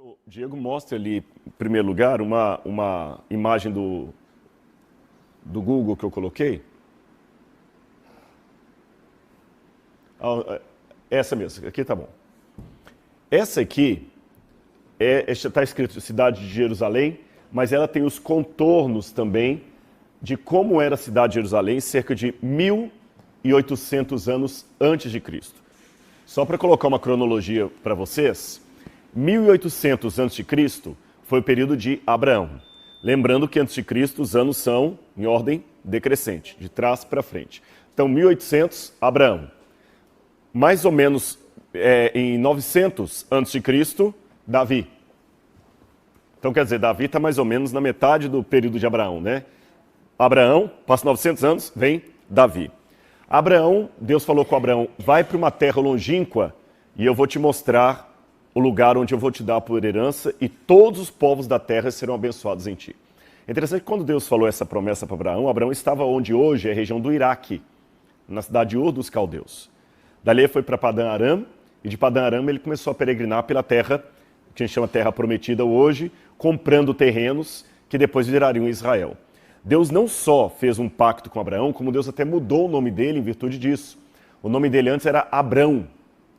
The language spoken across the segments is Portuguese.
O Diego mostra ali, em primeiro lugar, uma imagem do Google que eu coloquei. Essa mesmo, aqui tá bom. Essa aqui está escrito Cidade de Jerusalém, mas ela tem os contornos também de como era a cidade de Jerusalém cerca de 1.800 anos antes de Cristo. Só para colocar uma cronologia para vocês, 1.800 antes de Cristo foi o período de Abraão. Lembrando que antes de Cristo os anos são em ordem decrescente, de trás para frente. Então 1.800, Abraão. Mais ou menos em 900 antes de Cristo, Davi. Então quer dizer, Davi está mais ou menos na metade do período de Abraão, né? Abraão, passa 900 anos, vem Davi. Abraão, Deus falou com Abraão, vai para uma terra longínqua e eu vou te mostrar o lugar onde eu vou te dar por herança e todos os povos da terra serão abençoados em ti. É interessante que quando Deus falou essa promessa para Abraão, Abraão estava onde hoje é a região do Iraque, na cidade de Ur dos Caldeus. Dali ele foi para Padã Aram e de Padã Aram ele começou a peregrinar pela terra, que a gente chama Terra Prometida hoje, comprando terrenos que depois virariam Israel. Deus não só fez um pacto com Abraão, como Deus até mudou o nome dele em virtude disso. O nome dele antes era Abrão,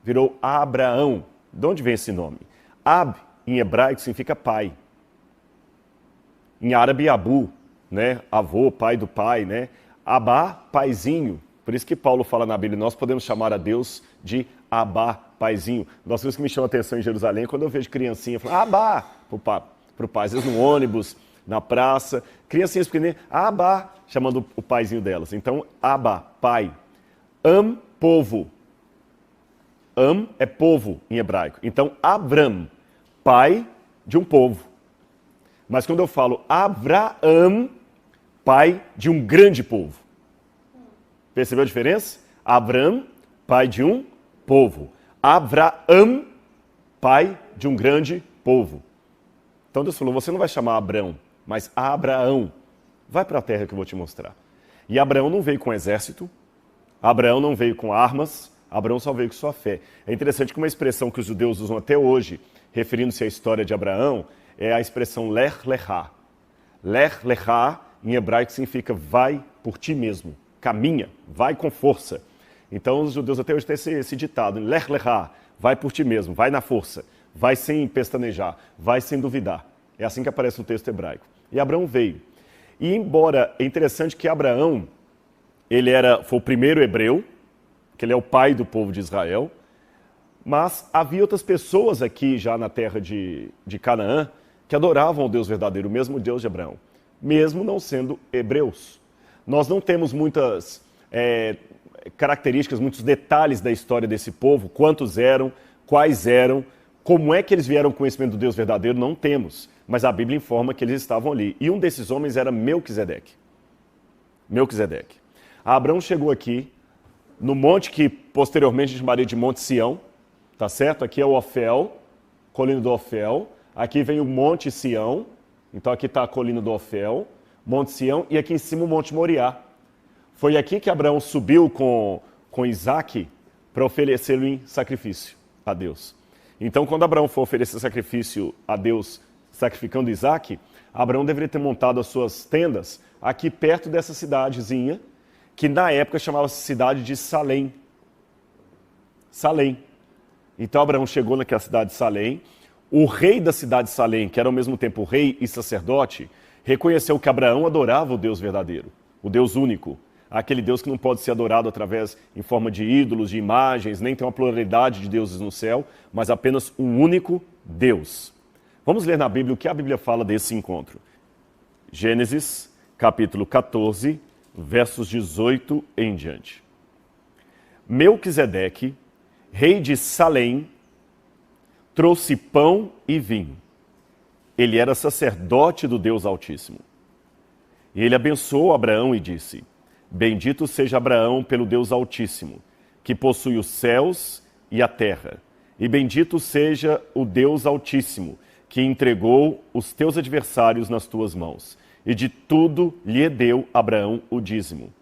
virou Abraão. De onde vem esse nome? Ab, em hebraico, significa pai. Em árabe, Abu, né? Avô, pai do pai, né? Abá, paizinho. Por isso que Paulo fala na Bíblia, nós podemos chamar a Deus de Abá, paizinho. Uma das coisas que me chama a atenção em Jerusalém é quando eu vejo criancinha falando Abá, pro pai, às vezes no ônibus, na praça, criancinhas pequenininhas, Abá, chamando o paizinho delas. Então, Abá, pai. Povo. É povo em hebraico. Então, Abram, pai de um povo. Mas quando eu falo Abraão, pai de um grande povo. Percebeu a diferença? Abram, pai de um povo. Abraão, pai de um grande povo. Então Deus falou, você não vai chamar Abrão, mas Abraão. Vai para a terra que eu vou te mostrar. E Abraão não veio com exército, Abraão não veio com armas, Abraão só veio com sua fé. É interessante que uma expressão que os judeus usam até hoje, referindo-se à história de Abraão, é a expressão Lech Lechá. Lech Lechá, em hebraico, significa vai por ti mesmo, caminha, vai com força. Então os judeus até hoje têm esse ditado, Lech Lechá, vai por ti mesmo, vai na força, vai sem pestanejar, vai sem duvidar. É assim que aparece no texto hebraico. E Abraão veio. E embora é interessante que Abraão, foi o primeiro hebreu, que ele é o pai do povo de Israel, mas havia outras pessoas aqui já na terra de Canaã que adoravam o Deus verdadeiro, o mesmo Deus de Abraão, mesmo não sendo hebreus. Nós não temos muitas características, muitos detalhes da história desse povo, quantos eram, quais eram, como é que eles vieram com o conhecimento do Deus verdadeiro, não temos. Mas a Bíblia informa que eles estavam ali. E um desses homens era Melquisedeque. Melquisedeque. Abraão chegou aqui, no monte que posteriormente a gente chamaria de Monte Sião, tá certo? Aqui é o Ofel, colina do Ofel. Aqui vem o Monte Sião, então aqui está a colina do Ofel, Monte Sião, e aqui em cima o Monte Moriá. Foi aqui que Abraão subiu com Isaac para oferecê-lo em sacrifício a Deus. Então, quando Abraão for oferecer sacrifício a Deus, sacrificando Isaac, Abraão deveria ter montado as suas tendas aqui perto dessa cidadezinha, que na época chamava-se cidade de Salém. Salém. Então Abraão chegou naquela cidade de Salém. O rei da cidade de Salém, que era ao mesmo tempo rei e sacerdote, reconheceu que Abraão adorava o Deus verdadeiro, o Deus único. Aquele Deus que não pode ser adorado em forma de ídolos, de imagens, nem tem uma pluralidade de deuses no céu, mas apenas um único Deus. Vamos ler na Bíblia o que a Bíblia fala desse encontro. Gênesis, capítulo 14, versos 18 em diante. Melquisedeque, rei de Salém, trouxe pão e vinho. Ele era sacerdote do Deus Altíssimo. E ele abençoou Abraão e disse: Bendito seja Abraão pelo Deus Altíssimo, que possui os céus e a terra. E bendito seja o Deus Altíssimo, que entregou os teus adversários nas tuas mãos. E de tudo lhe deu Abraão o dízimo.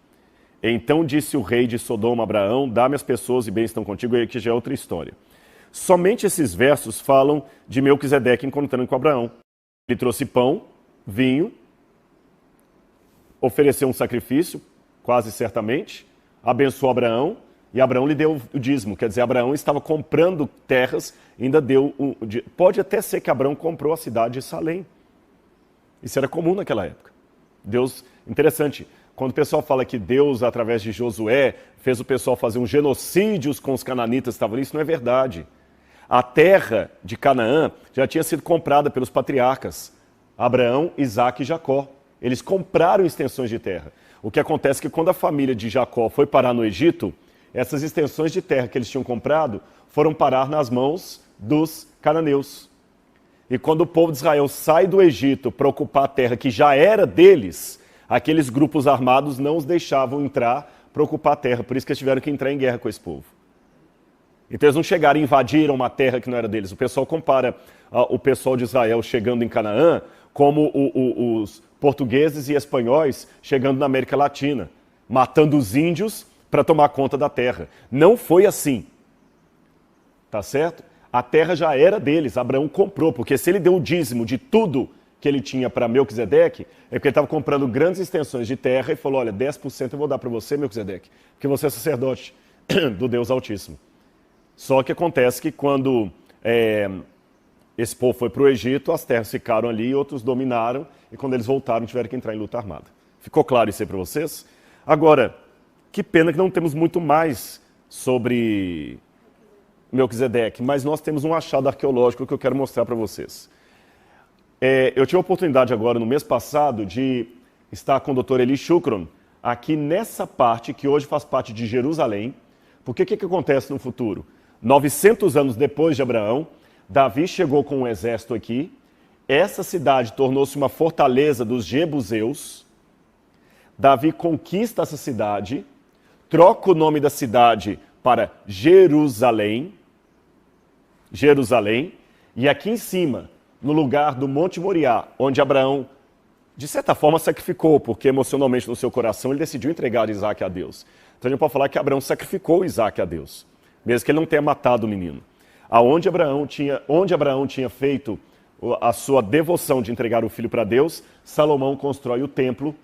Então disse o rei de Sodoma a Abraão: Dá-me as pessoas e bens estão contigo. E aqui já é outra história. Somente esses versos falam de Melquisedeque encontrando com Abraão. Ele trouxe pão, vinho, ofereceu um sacrifício, quase certamente, abençoou Abraão, e Abraão lhe deu o dízimo. Quer dizer, Abraão estava comprando terras, ainda deu pode até ser que Abraão comprou a cidade de Salém. Isso era comum naquela época. Deus, interessante, quando o pessoal fala que Deus, através de Josué, fez o pessoal fazer um genocídio com os cananitas que estavam ali, isso não é verdade. A terra de Canaã já tinha sido comprada pelos patriarcas, Abraão, Isaque e Jacó. Eles compraram extensões de terra. O que acontece é que quando a família de Jacó foi parar no Egito, essas extensões de terra que eles tinham comprado foram parar nas mãos dos cananeus. E quando o povo de Israel sai do Egito para ocupar a terra que já era deles, aqueles grupos armados não os deixavam entrar para ocupar a terra. Por isso que eles tiveram que entrar em guerra com esse povo. Então eles não chegaram e invadiram uma terra que não era deles. O pessoal compara o pessoal de Israel chegando em Canaã como os portugueses e espanhóis chegando na América Latina, matando os índios para tomar conta da terra. Não foi assim. Tá certo? A terra já era deles, Abraão comprou, porque se ele deu o dízimo de tudo que ele tinha para Melquisedeque, é porque ele estava comprando grandes extensões de terra e falou, olha, 10% eu vou dar para você, Melquisedeque, porque você é sacerdote do Deus Altíssimo. Só que acontece que quando esse povo foi para o Egito, as terras ficaram ali, outros dominaram, e quando eles voltaram tiveram que entrar em luta armada. Ficou claro isso aí para vocês? Agora, que pena que não temos muito mais sobre Melquisedeque, mas nós temos um achado arqueológico que eu quero mostrar para vocês. Eu tive a oportunidade agora, no mês passado, de estar com o Dr. Eli Shukron, aqui nessa parte, que hoje faz parte de Jerusalém, porque o que acontece no futuro? 900 anos depois de Abraão, Davi chegou com um exército aqui, essa cidade tornou-se uma fortaleza dos jebuseus, Davi conquista essa cidade, troca o nome da cidade para Jerusalém, e aqui em cima, no lugar do Monte Moriá, onde Abraão, de certa forma, sacrificou, porque emocionalmente no seu coração ele decidiu entregar Isaac a Deus. Então a gente pode falar que Abraão sacrificou Isaac a Deus, mesmo que ele não tenha matado o menino. Onde Abraão tinha feito a sua devoção de entregar o filho para Deus, Salomão constrói o templo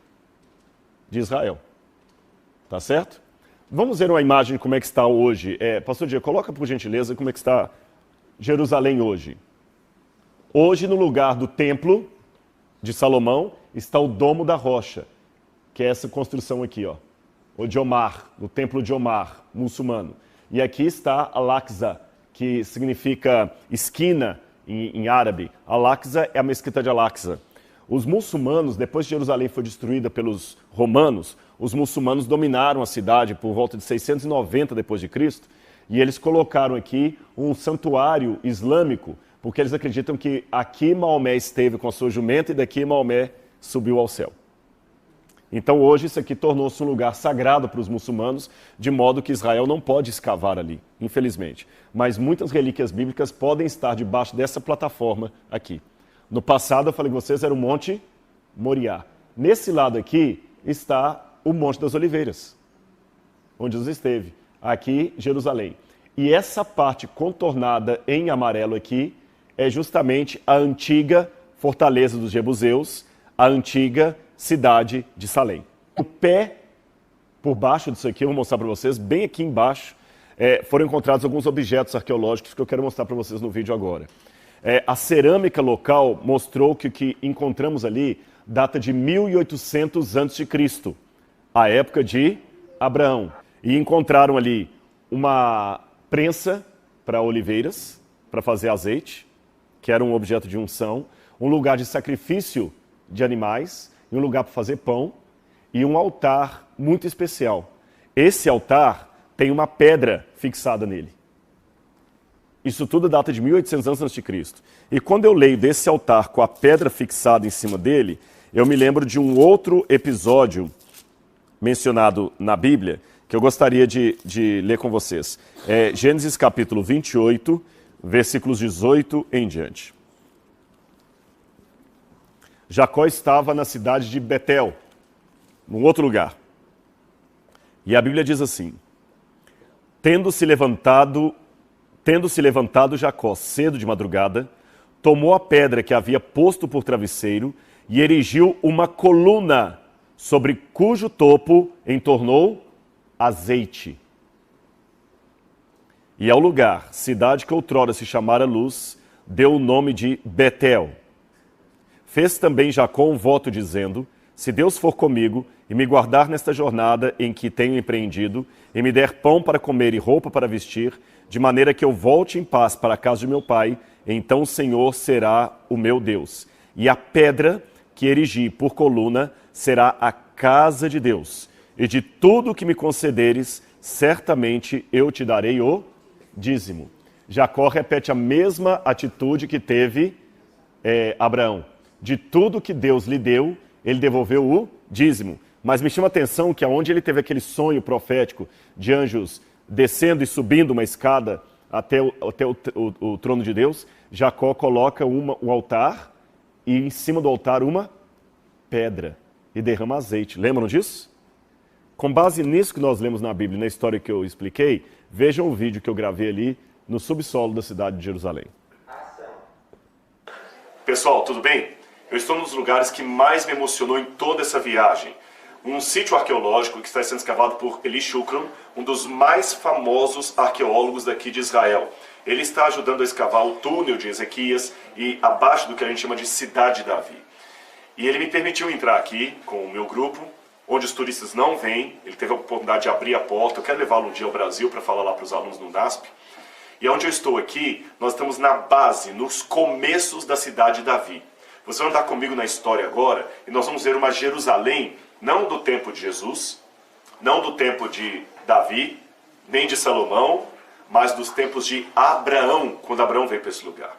de Israel. Tá certo? Vamos ver uma imagem de como é que está hoje. Pastor Diego, coloca por gentileza como é que está Jerusalém hoje. Hoje, no lugar do templo de Salomão, está o Domo da Rocha, que é essa construção aqui, ó. O de Omar, o templo de Omar, muçulmano. E aqui está Al-Aqsa, que significa esquina em árabe. Al-Aqsa é a mesquita de Al-Aqsa. Os muçulmanos, depois que Jerusalém foi destruída pelos romanos, os muçulmanos dominaram a cidade por volta de 690 depois de Cristo, e eles colocaram aqui um santuário islâmico, porque eles acreditam que aqui Maomé esteve com a sua jumenta e daqui Maomé subiu ao céu. Então hoje isso aqui tornou-se um lugar sagrado para os muçulmanos, de modo que Israel não pode escavar ali, infelizmente. Mas muitas relíquias bíblicas podem estar debaixo dessa plataforma aqui. No passado, eu falei com vocês, era o Monte Moriá. Nesse lado aqui está o Monte das Oliveiras, onde Jesus esteve. Aqui, Jerusalém. E essa parte contornada em amarelo aqui é justamente a antiga fortaleza dos jebuseus, a antiga cidade de Salém. O pé, por baixo disso aqui, eu vou mostrar para vocês, bem aqui embaixo, foram encontrados alguns objetos arqueológicos que eu quero mostrar para vocês no vídeo agora. A cerâmica local mostrou que o que encontramos ali data de 1800 a.C., a época de Abraão. E encontraram ali uma prensa para oliveiras, para fazer azeite, que era um objeto de unção, um lugar de sacrifício de animais, e um lugar para fazer pão, e um altar muito especial. Esse altar tem uma pedra fixada nele. Isso tudo data de 1800 anos antes de Cristo. E quando eu leio desse altar com a pedra fixada em cima dele, eu me lembro de um outro episódio mencionado na Bíblia, que eu gostaria de ler com vocês. Gênesis capítulo 28, versículos 18 em diante. Jacó estava na cidade de Betel, num outro lugar. E a Bíblia diz assim: tendo se levantado Tendo-se levantado Jacó cedo de madrugada, tomou a pedra que havia posto por travesseiro e erigiu uma coluna, sobre cujo topo entornou azeite. E ao lugar, cidade que outrora se chamara Luz, deu o nome de Betel. Fez também Jacó um voto dizendo: se Deus for comigo e me guardar nesta jornada em que tenho empreendido, e me der pão para comer e roupa para vestir, de maneira que eu volte em paz para a casa de meu pai, então o Senhor será o meu Deus. E a pedra que erigi por coluna será a casa de Deus. E de tudo que me concederes, certamente eu te darei o dízimo. Jacó repete a mesma atitude que teve Abraão. De tudo que Deus lhe deu, ele devolveu o dízimo. Mas me chama a atenção que aonde ele teve aquele sonho profético de anjos descendo e subindo uma escada até o trono de Deus, Jacó coloca um altar e em cima do altar uma pedra e derrama azeite. Lembram disso? Com base nisso que nós lemos na Bíblia, na história que eu expliquei, vejam o vídeo que eu gravei ali no subsolo da cidade de Jerusalém. Pessoal, tudo bem? Eu estou nos lugares que mais me emocionou em toda essa viagem. Um sítio arqueológico que está sendo escavado por Eli Shukron, um dos mais famosos arqueólogos daqui de Israel. Ele está ajudando a escavar o túnel de Ezequias e abaixo do que a gente chama de Cidade de Davi. E ele me permitiu entrar aqui com o meu grupo, onde os turistas não vêm. Ele teve a oportunidade de abrir a porta. Eu quero levá-lo um dia ao Brasil para falar lá para os alunos no NASP. E onde eu estou aqui, nós estamos na base, nos começos da Cidade de Davi. Você vai andar comigo na história agora e nós vamos ver uma Jerusalém, não do tempo de Jesus, não do tempo de Davi, nem de Salomão, mas dos tempos de Abraão, quando Abraão veio para esse lugar.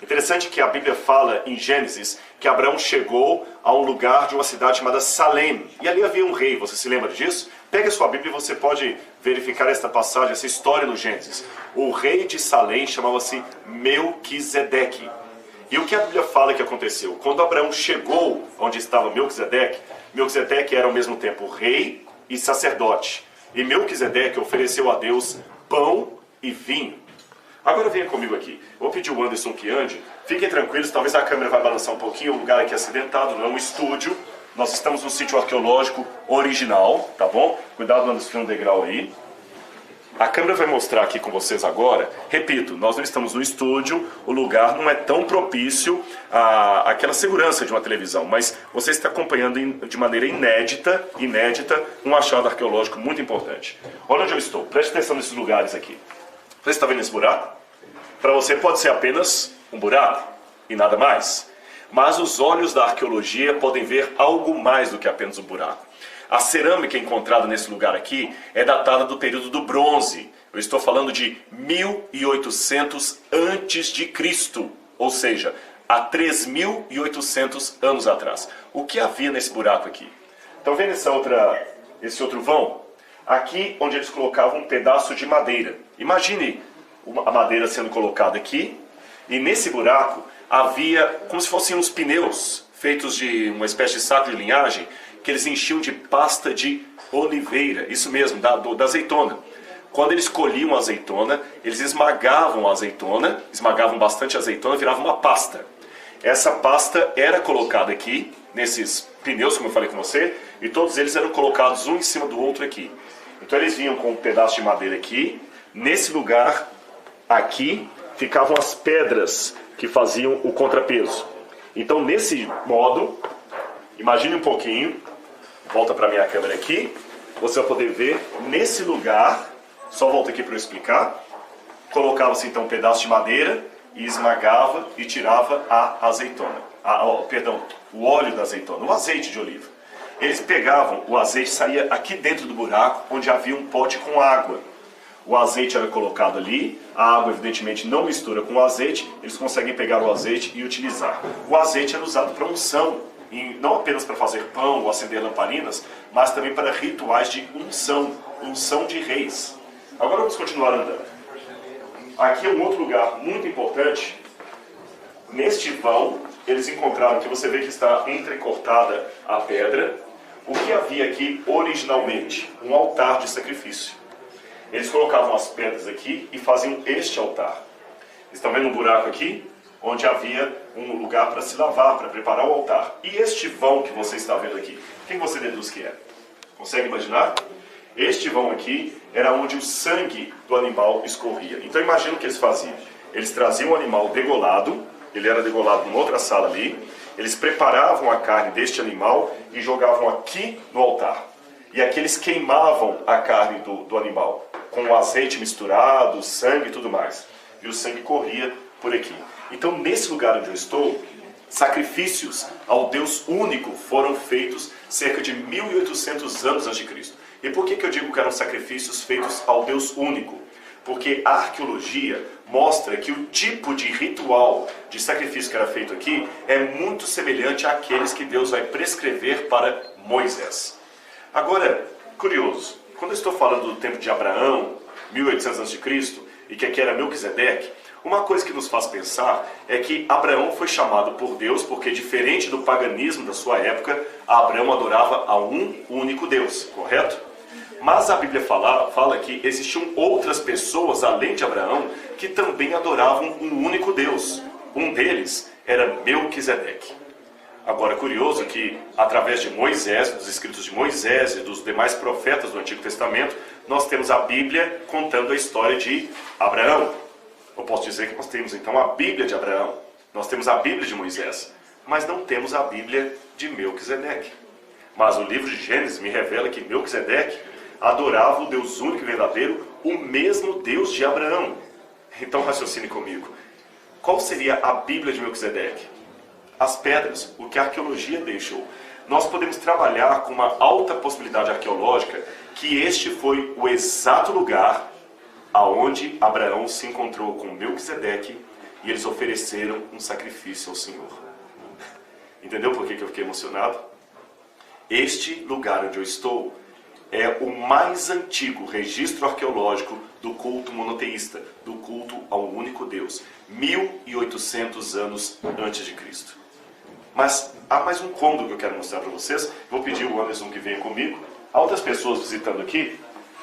Interessante que a Bíblia fala em Gênesis que Abraão chegou a um lugar de uma cidade chamada Salém. E ali havia um rei, você se lembra disso? Pega a sua Bíblia e você pode verificar esta passagem, essa história no Gênesis. O rei de Salém chamava-se Melquisedeque. E o que a Bíblia fala que aconteceu? Quando Abraão chegou onde estava Melquisedeque, Melquisedeque era ao mesmo tempo rei e sacerdote. E Melquisedeque ofereceu a Deus pão e vinho. Agora venha comigo aqui. Eu vou pedir o Anderson que ande. Fiquem tranquilos, talvez a câmera vai balançar um pouquinho. O lugar aqui é acidentado, não é um estúdio. Nós estamos no sítio arqueológico original, tá bom? Cuidado, Anderson, no degrau aí. A câmera vai mostrar aqui com vocês agora. Repito, nós não estamos no estúdio, o lugar não é tão propício àquela segurança de uma televisão, mas você está acompanhando de maneira inédita um achado arqueológico muito importante. Olha onde eu estou, preste atenção nesses lugares aqui. Você está vendo esse buraco? Para você pode ser apenas um buraco e nada mais. Mas os olhos da arqueologia podem ver algo mais do que apenas um buraco. A cerâmica encontrada nesse lugar aqui é datada do período do bronze. Eu estou falando de 1800 antes de Cristo, ou seja, há 3.800 anos atrás. O que havia nesse buraco aqui? Estão vendo esse outro vão? Aqui onde eles colocavam um pedaço de madeira. Imagine a madeira sendo colocada aqui, e nesse buraco havia como se fossem uns pneus feitos de uma espécie de saco de linhagem, que eles enchiam de pasta de oliveira, isso mesmo, da azeitona. Quando eles colhiam a azeitona, eles esmagavam a azeitona, esmagavam bastante a azeitona, virava uma pasta. Essa pasta era colocada aqui, nesses pneus, como eu falei com você, e todos eles eram colocados um em cima do outro aqui. Então eles vinham com um pedaço de madeira aqui, nesse lugar, aqui, ficavam as pedras que faziam o contrapeso. Então nesse modo, imagine um pouquinho, volta para a minha câmera aqui, você vai poder ver nesse lugar, só volta aqui para eu explicar, colocava-se então um pedaço de madeira e esmagava e tirava a azeitona, o óleo da azeitona, o azeite de oliva. Eles pegavam, o azeite saía aqui dentro do buraco, onde havia um pote com água. O azeite era colocado ali, a água evidentemente não mistura com o azeite, eles conseguem pegar o azeite e utilizar. O azeite era usado para unção, não apenas para fazer pão ou acender lamparinas, mas também para rituais de unção de reis. Agora vamos continuar andando. Aqui é um outro lugar muito importante. Neste vão, eles encontraram que você vê que está entrecortada a pedra. O que havia aqui originalmente? Um altar de sacrifício. eles colocavam as pedras aqui e faziam este altar. Vocês estão vendo um buraco aqui? Onde havia um lugar para se lavar, para preparar o altar. E este vão que você está vendo aqui, quem você deduz que é? Consegue imaginar? Este vão aqui era onde o sangue do animal escorria. Então imagina o que eles faziam. Eles traziam o animal degolado, ele era degolado numa outra sala ali, eles preparavam a carne deste animal e jogavam aqui no altar. E aqui eles queimavam a carne do animal, com o azeite misturado, sangue e tudo mais. E o sangue corria por aqui. Então, nesse lugar onde eu estou, sacrifícios ao Deus único foram feitos cerca de 1800 anos antes de Cristo. E por que eu digo que eram sacrifícios feitos ao Deus único? Porque a arqueologia mostra que o tipo de ritual de sacrifício que era feito aqui é muito semelhante àqueles que Deus vai prescrever para Moisés. Agora, curioso, quando eu estou falando do tempo de Abraão, 1800 a.C., e que aqui era Melquisedeque, uma coisa que nos faz pensar é que Abraão foi chamado por Deus porque, diferente do paganismo da sua época, Abraão adorava a um único Deus, correto? Mas a Bíblia fala que existiam outras pessoas, além de Abraão, que também adoravam um único Deus. Um deles era Melquisedeque. Agora, curioso que, através de Moisés, dos escritos de Moisés e dos demais profetas do Antigo Testamento, nós temos a Bíblia contando a história de Abraão. Eu posso dizer que nós temos, então, a Bíblia de Abraão. Nós temos a Bíblia de Moisés. Mas não temos a Bíblia de Melquisedeque. Mas o livro de Gênesis me revela que Melquisedeque adorava o Deus único e verdadeiro, o mesmo Deus de Abraão. Então, raciocine comigo. Qual seria a Bíblia de Melquisedeque? As pedras, o que a arqueologia deixou. Nós podemos trabalhar com uma alta possibilidade arqueológica que este foi o exato lugar aonde Abraão se encontrou com Melquisedeque e eles ofereceram um sacrifício ao Senhor. Entendeu por que eu fiquei emocionado? Este lugar onde eu estou é o mais antigo registro arqueológico do culto monoteísta, do culto ao único Deus, 1800 anos antes de Cristo. Mas há mais um cômodo que eu quero mostrar para vocês. Vou pedir o Anderson que venha comigo. Há outras pessoas visitando aqui.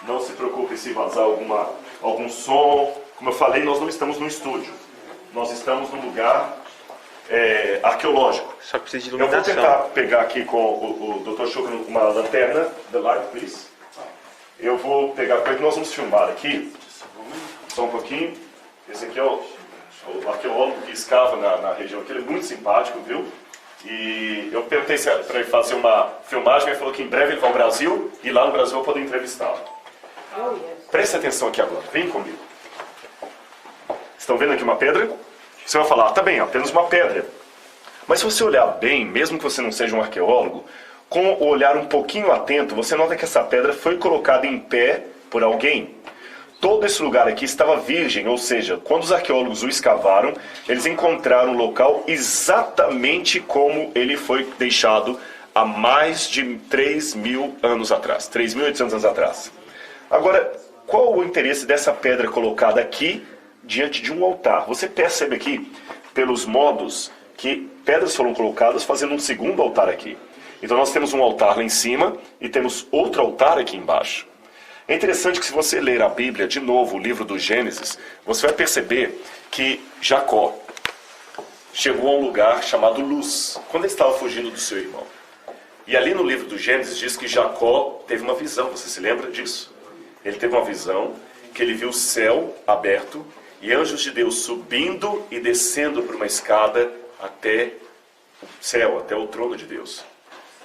Não se preocupe se vazar algum som. Como eu falei, nós não estamos no estúdio. Nós estamos num lugar arqueológico. Só precisa de iluminação. Eu vou tentar pegar aqui com o Dr. Chuck uma lanterna. The light, please. Eu vou pegar com ele. Nós vamos filmar aqui. Só um pouquinho. Esse aqui é o arqueólogo que escava na região aqui. Ele é muito simpático, viu? E eu perguntei para ele fazer uma filmagem. Ele falou que em breve ele vai ao Brasil. E lá no Brasil eu vou poder entrevistá-lo. Preste atenção aqui agora. Vem comigo. Estão vendo aqui uma pedra? Você vai falar, tá bem, apenas uma pedra. Mas se você olhar bem, mesmo que você não seja um arqueólogo, com o olhar um pouquinho atento, você nota que essa pedra foi colocada em pé por alguém. Todo esse lugar aqui estava virgem, ou seja, quando os arqueólogos o escavaram, eles encontraram o local exatamente como ele foi deixado há mais de 3.000 anos atrás, 3.800 anos atrás. Agora, qual o interesse dessa pedra colocada aqui diante de um altar? Você percebe aqui, pelos modos, que pedras foram colocadas fazendo um segundo altar aqui. Então nós temos um altar lá em cima e temos outro altar aqui embaixo. É interessante que se você ler a Bíblia, de novo, o livro do Gênesis, você vai perceber que Jacó chegou a um lugar chamado Luz, quando ele estava fugindo do seu irmão. E ali no livro do Gênesis diz que Jacó teve uma visão, você se lembra disso? Ele teve uma visão que ele viu o céu aberto e anjos de Deus subindo e descendo por uma escada até o céu, até o trono de Deus.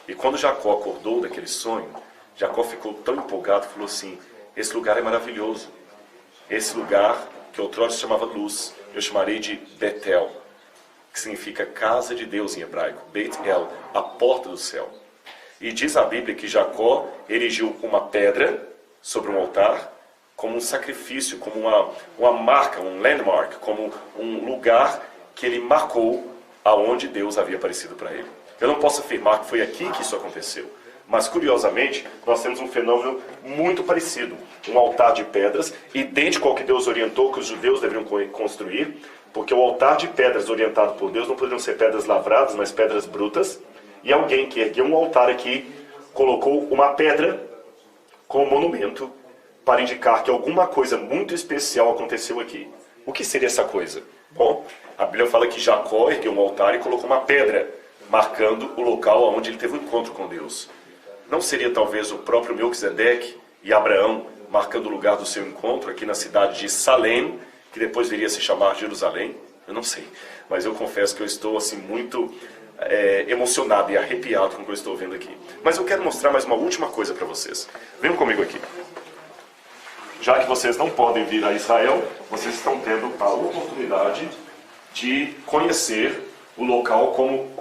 E quando Jacó acordou daquele sonho, Jacó ficou tão empolgado, falou assim, esse lugar é maravilhoso. Esse lugar, que outrora se chamava Luz, eu chamarei de Betel, que significa casa de Deus em hebraico. Beit El, a porta do céu. E diz a Bíblia que Jacó erigiu uma pedra sobre um altar, como um sacrifício, como uma marca, um landmark, como um lugar que ele marcou aonde Deus havia aparecido para ele. Eu não posso afirmar que foi aqui que isso aconteceu, mas curiosamente nós temos um fenômeno muito parecido. Um altar de pedras, idêntico ao que Deus orientou que os judeus deveriam construir, porque o altar de pedras orientado por Deus não poderiam ser pedras lavradas, mas pedras brutas, e alguém que ergueu um altar aqui colocou uma pedra como monumento para indicar que alguma coisa muito especial aconteceu aqui. O que seria essa coisa? Bom, a Bíblia fala que Jacó ergueu um altar e colocou uma pedra, marcando o local onde ele teve um encontro com Deus. Não seria talvez o próprio Melquisedeque e Abraão marcando o lugar do seu encontro aqui na cidade de Salém, que depois viria a se chamar Jerusalém? Eu não sei, mas eu confesso que eu estou assim muito emocionado e arrepiado com o que eu estou vendo aqui. Mas eu quero mostrar mais uma última coisa para vocês. Venham comigo aqui. Já que vocês não podem vir a Israel, vocês estão tendo a oportunidade de conhecer o local como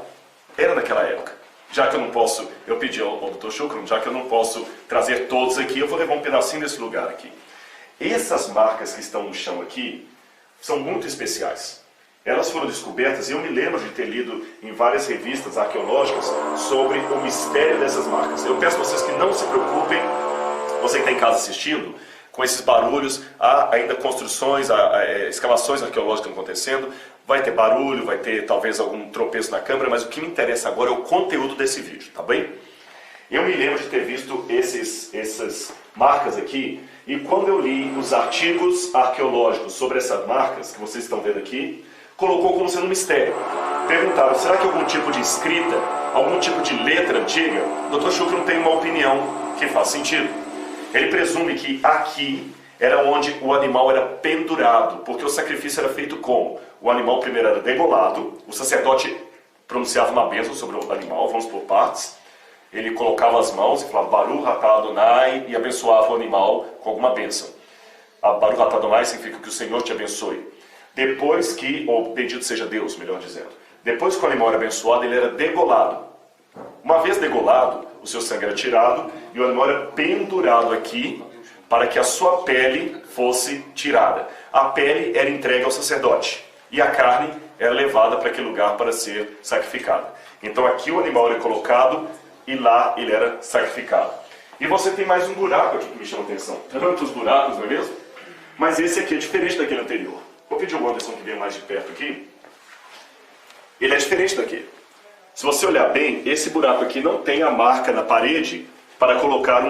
era naquela época. Já que eu não posso, eu pedi ao Dr. Shukran, já que eu não posso trazer todos aqui, eu vou levar um pedacinho desse lugar aqui. Essas marcas que estão no chão aqui são muito especiais. Elas foram descobertas e eu me lembro de ter lido em várias revistas arqueológicas sobre o mistério dessas marcas. Eu peço a vocês que não se preocupem, você que está em casa assistindo, com esses barulhos, há ainda construções, escavações arqueológicas acontecendo, vai ter barulho, vai ter talvez algum tropeço na câmera, mas o que me interessa agora é o conteúdo desse vídeo, tá bem? Eu me lembro de ter visto essas marcas aqui, e quando eu li os artigos arqueológicos sobre essas marcas, que vocês estão vendo aqui, colocou como sendo um mistério. Perguntaram, será que algum tipo de escrita, algum tipo de letra antiga? O Dr. Shukran tem uma opinião que faz sentido. Ele presume que aqui era onde o animal era pendurado, porque o sacrifício era feito como? O animal primeiro era degolado, o sacerdote pronunciava uma bênção sobre o animal, vamos por partes, ele colocava as mãos e falava Baruch atah Adonai e abençoava o animal com alguma bênção. Baruch atah Adonai significa que o Senhor te abençoe. Depois que, ou bendito seja Deus, melhor dizendo, depois que o animal era abençoado, ele era degolado. Uma vez degolado, o seu sangue era tirado e o animal era pendurado aqui para que a sua pele fosse tirada. A pele era entregue ao sacerdote e a carne era levada para aquele lugar para ser sacrificada. Então aqui o animal era colocado e lá ele era sacrificado. E você tem mais um buraco aqui que me chama a atenção. Tantos buracos, não é mesmo? Mas esse aqui é diferente daquele anterior. Vou pedir ao Anderson que venha mais de perto aqui. Ele é diferente daqui. Se você olhar bem, esse buraco aqui não tem a marca na parede para colocar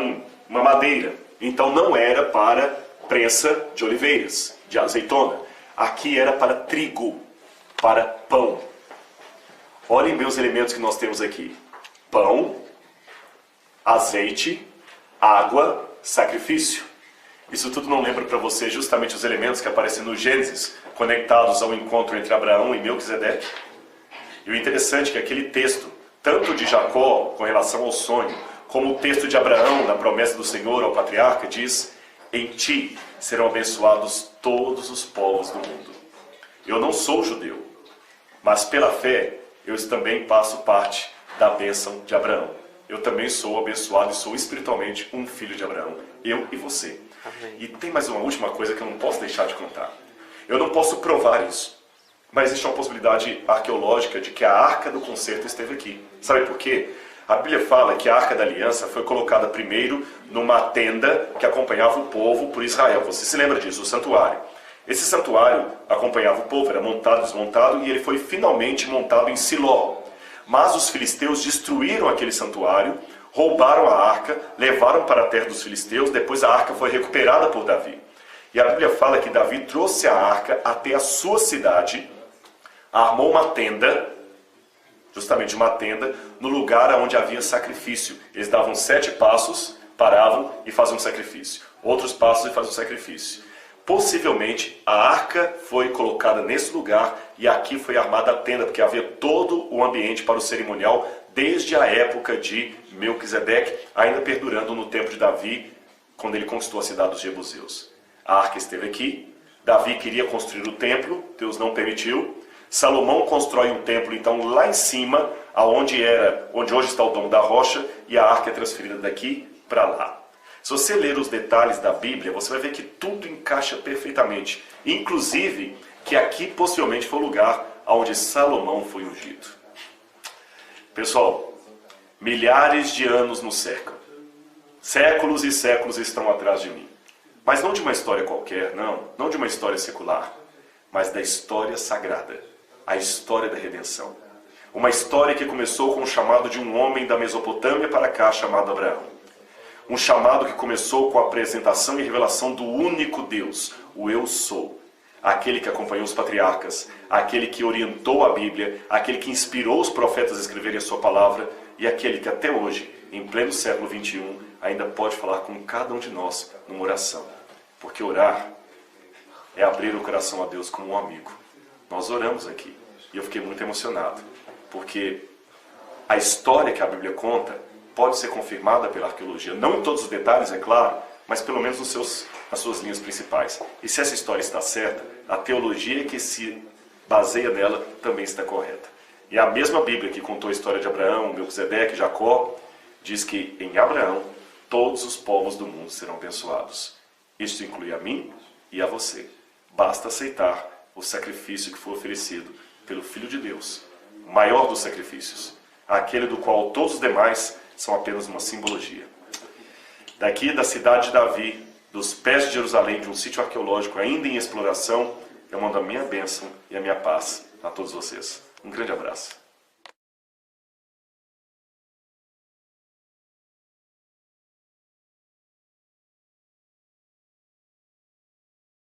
uma madeira. Então não era para prensa de oliveiras, de azeitona. Aqui era para trigo, para pão. Olhem bem os elementos que nós temos aqui. Pão, azeite, água, sacrifício. Isso tudo não lembra para você justamente os elementos que aparecem no Gênesis, conectados ao encontro entre Abraão e Melquisedeque? E o interessante é que aquele texto, tanto de Jacó com relação ao sonho, como o texto de Abraão na promessa do Senhor ao patriarca, diz: em ti serão abençoados todos os povos do mundo. Eu não sou judeu, mas pela fé eu também faço parte da bênção de Abraão. Eu também sou abençoado e sou espiritualmente um filho de Abraão. Eu e você. Amém. E tem mais uma última coisa que eu não posso deixar de contar. Eu não posso provar isso, mas existe uma possibilidade arqueológica de que a Arca do Concerto esteve aqui. Sabe por quê? A Bíblia fala que a Arca da Aliança foi colocada primeiro numa tenda que acompanhava o povo por Israel. Você se lembra disso, o santuário. Esse santuário acompanhava o povo, era montado, desmontado, e ele foi finalmente montado em Siló. Mas os filisteus destruíram aquele santuário, roubaram a arca, levaram para a terra dos filisteus, depois a arca foi recuperada por Davi. E a Bíblia fala que Davi trouxe a arca até a sua cidade, armou uma tenda, justamente uma tenda, no lugar onde havia sacrifício. Eles davam 7 passos, paravam e faziam sacrifício. Outros passos e faziam sacrifício. Possivelmente a arca foi colocada nesse lugar e aqui foi armada a tenda, porque havia todo o ambiente para o cerimonial desde a época de Melquisedeque, ainda perdurando no tempo de Davi, quando ele conquistou a cidade dos Jebuseus. A arca esteve aqui, Davi queria construir o templo, Deus não permitiu. Salomão constrói um templo então lá em cima, onde hoje está o Domo da Rocha, e a arca é transferida daqui para lá. Se você ler os detalhes da Bíblia, você vai ver que tudo encaixa perfeitamente. Inclusive, que aqui possivelmente foi o lugar onde Salomão foi ungido. Pessoal, milhares de anos nos cercam. Séculos e séculos estão atrás de mim. Mas não de uma história qualquer, não de uma história secular, mas da história sagrada, a história da redenção. Uma história que começou com o chamado de um homem da Mesopotâmia para cá chamado Abraão. Um chamado que começou com a apresentação e revelação do único Deus, o Eu Sou. Aquele que acompanhou os patriarcas, aquele que orientou a Bíblia, aquele que inspirou os profetas a escreverem a sua palavra e aquele que até hoje, em pleno século XXI, ainda pode falar com cada um de nós numa oração. Porque orar é abrir o coração a Deus como um amigo. Nós oramos aqui e eu fiquei muito emocionado, porque a história que a Bíblia conta pode ser confirmada pela arqueologia, não em todos os detalhes, é claro, mas pelo menos nas suas linhas principais. E se essa história está certa, a teologia que se baseia nela também está correta. E a mesma Bíblia que contou a história de Abraão, Melquisedeque, Jacó, diz que em Abraão todos os povos do mundo serão abençoados. Isso inclui a mim e a você. Basta aceitar o sacrifício que foi oferecido pelo Filho de Deus, o maior dos sacrifícios, aquele do qual todos os demais são apenas uma simbologia. Daqui da cidade de Davi, dos pés de Jerusalém, de um sítio arqueológico ainda em exploração, eu mando a minha bênção e a minha paz a todos vocês. Um grande abraço.